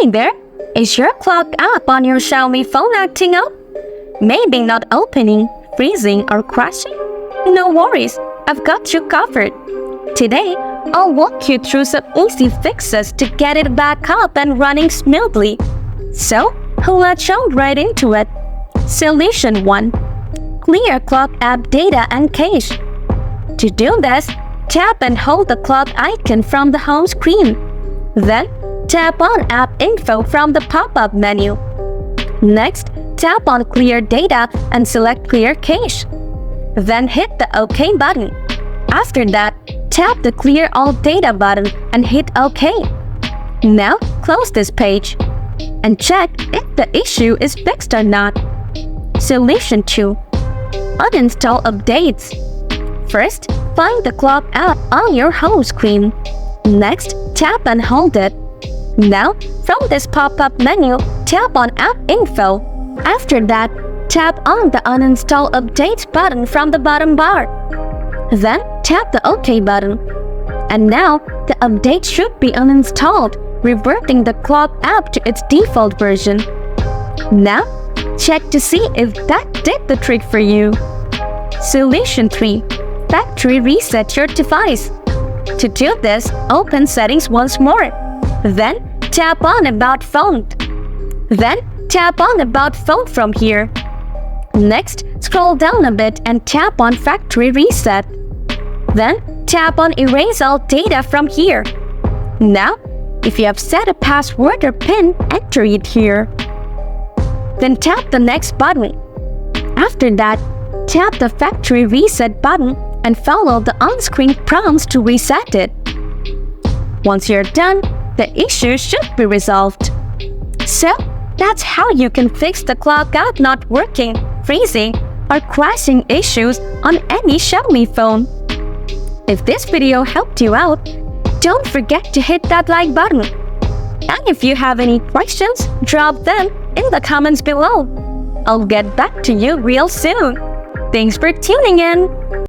Hey there! Is your clock app on your Xiaomi phone acting up? Maybe not opening, freezing, or crashing? No worries, I've got you covered. Today, I'll walk you through some easy fixes to get it back up and running smoothly. So, let's jump right into it. Solution 1. Clear clock app data and cache. To do this, tap and hold the clock icon from the home screen. Then, tap on App Info from the pop-up menu. Next, tap on Clear Data and select Clear Cache. Then hit the OK button. After that, tap the Clear All Data button and hit OK. Now, close this page and check if the issue is fixed or not. Solution 2. Uninstall updates. First, find the clock app on your home screen. Next, tap and hold it. Now, from this pop-up menu, tap on App Info. After that, tap on the Uninstall Updates button from the bottom bar. Then, tap the OK button. And now, the update should be uninstalled, reverting the clock app to its default version. Now, check to see if that did the trick for you. Solution 3. Factory reset your device. To do this, open Settings once more. Then, tap on About Phone. Then, tap on About Phone from here. Next, scroll down a bit and tap on Factory Reset. Then, tap on Erase All Data from here. Now, if you have set a password or PIN, enter it here. Then tap the Next button. After that, tap the Factory Reset button and follow the on-screen prompts to reset it. Once you're done, the issue should be resolved. So, that's how you can fix the clock app not working, freezing, or crashing issues on any Xiaomi phone. If this video helped you out, don't forget to hit that like button. And if you have any questions, drop them in the comments below. I'll get back to you real soon. Thanks for tuning in.